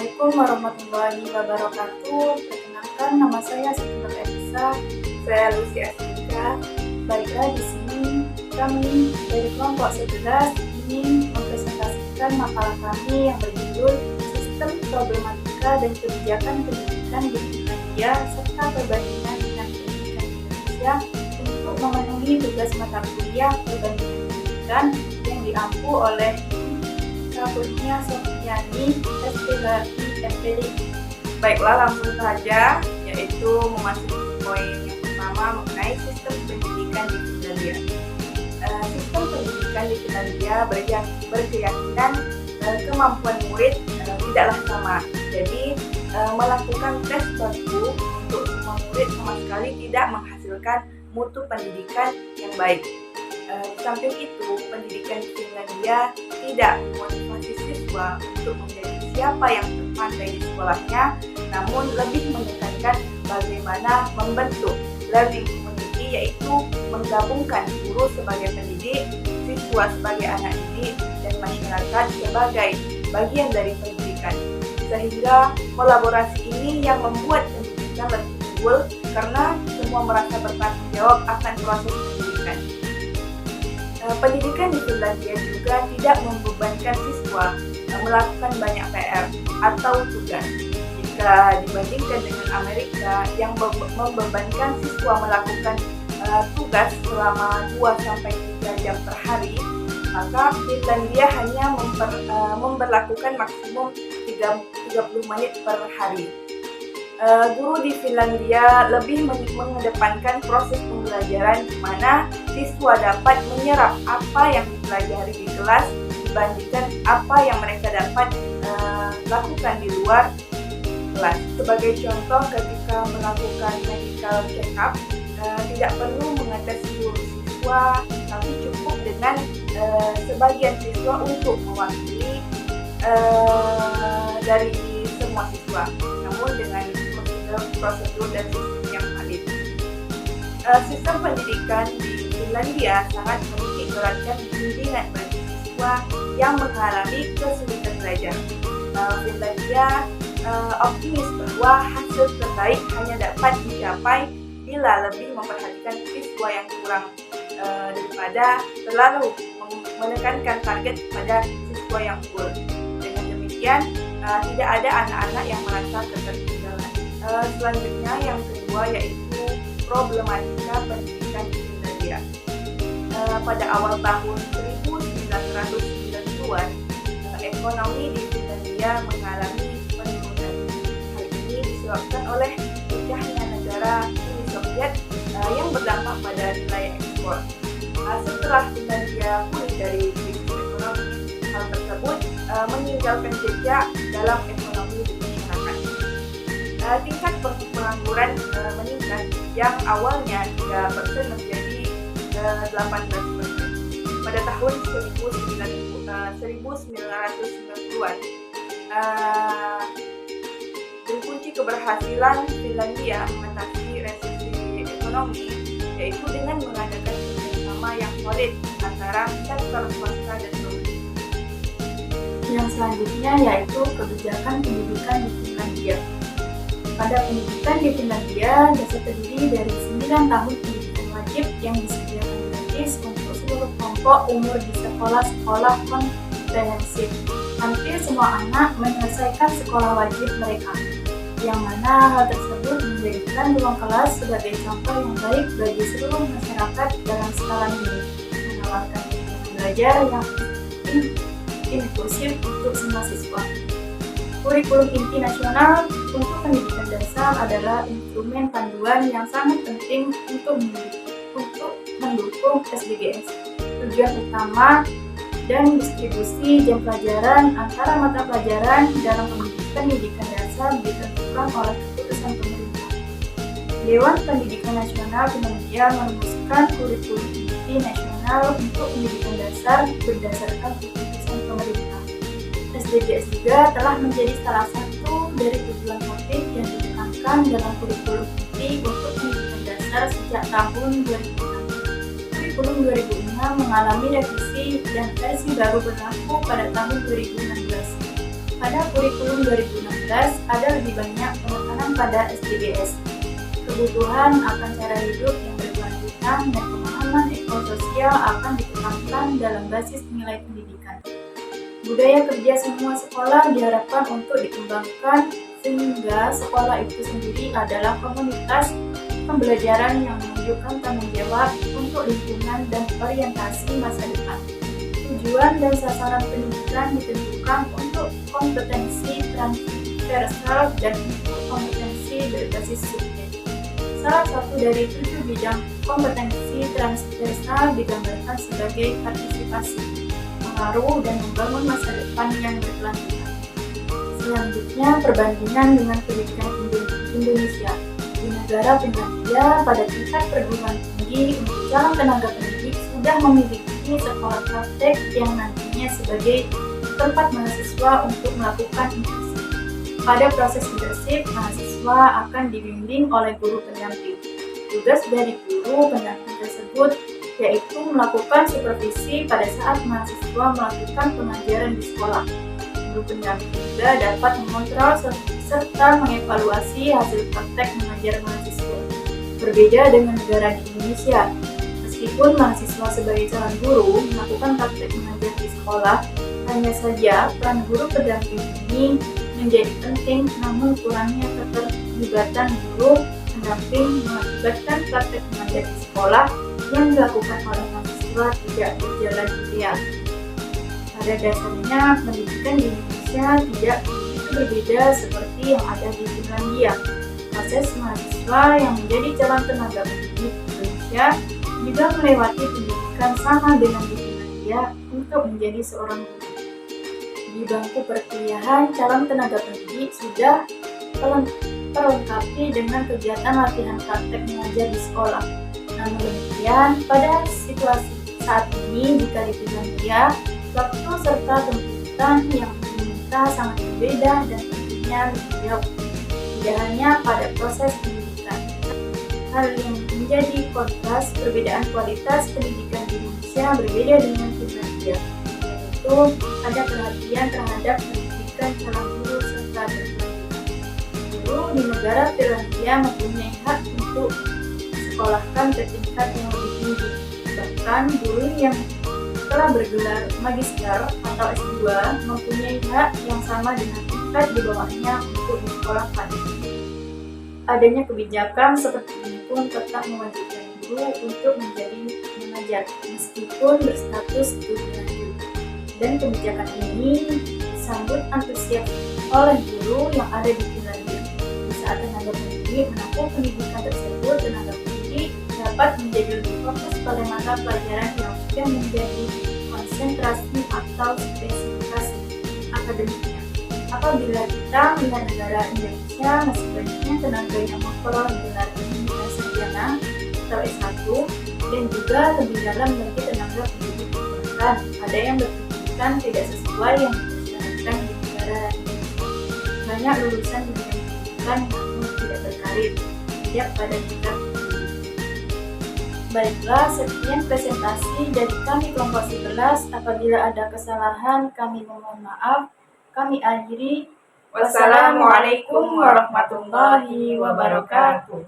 Assalamualaikum warahmatullahi wabarakatuh. Perkenalkan, nama saya Siti Elisa. Saya Lucy Astika. Baiklah, di sini kami dari kelompok 11 ingin mempresentasikan makalah kami yang berjudul Sistem Problematika dan Kebijakan Pendidikan di Finlandia serta Perbandingan dengan Pendidikan di Indonesia untuk memenuhi tugas mata kuliah Perbandingan Pendidikan yang diampu oleh Kurnia Sofiani SPHI MPD. Baiklah, langsung saja, yaitu memasuki poin yang pertama mengenai sistem pendidikan di Finlandia. Sistem pendidikan di Finlandia berkeyakinan kemampuan murid tidaklah sama. Jadi melakukan tes baku untuk semua murid sama sekali tidak menghasilkan mutu pendidikan yang baik. Di samping itu, pendidikan di Finlandia tidak memotivasi siswa untuk menjadi siapa yang terpandai di sekolahnya, namun lebih menekankan bagaimana membentuk learning community, yaitu menggabungkan guru sebagai pendidik, siswa sebagai anak didik, dan masyarakat sebagai bagian dari pendidikan. Sehingga kolaborasi ini yang membuat pendidikan lebih unggul karena semua merasa bertanggung jawab akan proses pendidikan. Pendidikan di Finlandia juga tidak membebankan siswa melakukan banyak PR atau tugas. Jika dibandingkan dengan Amerika yang membebankan siswa melakukan tugas selama 2-3 jam per hari, maka Finlandia hanya memberlakukan maksimum 30 menit per hari. Guru di Finlandia lebih mengedepankan proses pembelajaran di mana siswa dapat menyerap apa yang dipelajari di kelas dibandingkan apa yang mereka dapat lakukan di luar kelas. Sebagai contoh, ketika melakukan medical check-up, tidak perlu mengetes seluruh siswa, tapi cukup dengan sebagian siswa untuk mewakili dari semua siswa, namun dengan prosedur dan sistem yang valid. Sistem pendidikan di Finlandia sangat menitik beratkan bimbingan bagi siswa yang mengalami kesulitan belajar. Finlandia optimis bahwa hasil terbaik hanya dapat dicapai bila lebih memperhatikan siswa yang kurang daripada terlalu menekankan target pada siswa yang unggul. Dengan demikian, tidak ada anak-anak yang merasa ketertinggalan. Selanjutnya yang kedua yaitu problematika pendidikan di Finlandia. Pada awal tahun 1990-an, ekonomi di Finlandia mengalami penurunan. Hal ini disebabkan oleh pecahnya negara Uni Soviet yang berdampak pada nilai ekspor. Setelah Finlandia pulih dari krisis ekonomi, hal tersebut meninggalkan jejak dalam ekonomi di masyarakat. Tingkat pengangguran meningkat yang awalnya 3% menjadi 18%. Pada tahun 1990-an, kunci keberhasilan Finlandia mengatasi resesi ekonomi yaitu dengan mengadakan kerjasama yang solid antara sektor swasta dan pemerintah. Yang selanjutnya yaitu kebijakan pendidikan di Finlandia. Pada pendidikan di Finlandia dasar terdiri dari 9 tahun pendidikan wajib yang disediakan gratis untuk seluruh kelompok umur di sekolah-sekolah komprehensif. Hampir semua anak menyelesaikan sekolah wajib mereka, yang mana hal tersebut menjadikan ruang kelas sebagai contoh yang baik bagi seluruh masyarakat dalam skala ini, menawarkan lingkungan belajar yang inklusif untuk semua siswa. Kurikulum inti nasional untuk pendidikan dasar adalah instrumen panduan yang sangat penting untuk mendukung SDGs. Tujuan utama dan distribusi jam pelajaran antara mata pelajaran dalam pendidikan dasar ditentukan oleh keputusan pemerintah. Dewan Pendidikan Nasional Finlandia merumuskan kurikulum inti nasional untuk pendidikan dasar berdasarkan keputusan pemerintah. SDGs juga telah menjadi salah satu dari tujuan topik yang ditekankan dalam kurikulum inti untuk pendidikan dasar sejak tahun 2006. Kurikulum 2006 mengalami revisi dan versi baru berlaku pada tahun 2016. Pada kurikulum 2016 ada lebih banyak penekanan pada SDGs, kebutuhan akan cara hidup yang berkelanjutan dan pemahaman ekososial akan dikembangkan dalam basis nilai pendidikan. Budaya kerja semua sekolah diharapkan untuk dikembangkan sehingga sekolah itu sendiri adalah komunitas pembelajaran yang menunjukkan tanggung jawab untuk lingkungan dan orientasi masa depan. Tujuan dan sasaran pendidikan ditentukan untuk kompetensi transversal dan kompetensi berbasis subjek. Salah satu dari 7 bidang kompetensi transversal digambarkan sebagai partisipasi, pengaruh, dan membangun masa depan yang berkelanjutan. Selanjutnya, perbandingan dengan pendidikan Indonesia. Di negara penyedia pada tingkat perguruan tinggi untuk calon tenaga pendidik sudah memiliki sekolah praktek yang nantinya sebagai tempat mahasiswa untuk melakukan internship. Pada proses internship, mahasiswa akan dibimbing oleh guru pendamping. Tugas dari guru pendamping tersebut yaitu melakukan supervisi pada saat mahasiswa melakukan pengajaran di sekolah. Guru pendamping juga dapat mengontrol serta mengevaluasi hasil praktek mengajar mahasiswa. Berbeda dengan negara di Indonesia, meskipun mahasiswa sebagai calon guru melakukan praktek mengajar di sekolah, hanya saja peran guru pendamping ini menjadi penting, namun kurangnya keterlibatan guru pendamping mengakibatkan praktek mengajar di sekolah yang dilakukan oleh mahasiswa tidak berjalan ideal. Pada dasarnya, pendidikan di Indonesia tidak begitu berbeda seperti yang ada di Finlandia. Proses mahasiswa yang menjadi calon tenaga pendidik Indonesia juga melewati pendidikan sama dengan di Finlandia untuk menjadi seorang guru. Di bangku perkuliahan, calon tenaga pendidik sudah terlengkapi dengan kegiatan latihan praktek mengajar di sekolah. Namun demikian, pada situasi saat ini jika di Finlandia, waktu serta tuntutan yang diminta sangat berbeda dan tentunya lebih jauh. Tidak hanya pada proses pendidikan. Hal yang menjadi kontras perbedaan kualitas pendidikan di Indonesia berbeda dengan Finlandia, yaitu ada perhatian terhadap pendidikan calon guru serta berkelanjutan. Guru di negara Finlandia mempunyai hak untuk disekolahkan ke tingkat yang lebih tinggi. Bahkan guru yang telah bergelar magister atau S2 mempunyai hak yang sama dengan tingkat di bawahnya untuk disekolahkan. Adanya kebijakan seperti ini pun tetap mewajibkan guru untuk menjadi mengajar meskipun berstatus studi lanjut. Dan kebijakan ini disambut antusias oleh guru yang ada di Finlandia. Di saat tenaga pendidik menempuh pendidikan tersebut, tenaga pendidik dapat menjadi lebih fokus pada mata pelajaran yang sudah menjadi konsentrasi atau spesifikasi akademiknya. Apabila kita melihat negara Indonesia, masih banyaknya tenaga yang memperoleh gelar sarjana atau S1 dan juga lebih dalam bagi tenaga pendidik. Bahkan ada yang berpendidikan tidak sesuai yang dipersyaratkan di negara Indonesia. Banyak lulusan di bidang pendidikan namun tidak berkarir, tidak pada tingkat. Baiklah, sekian presentasi dari kami kelompok 11. Apabila ada kesalahan, kami mohon maaf. Kami akhiri. Wassalamualaikum warahmatullahi wabarakatuh.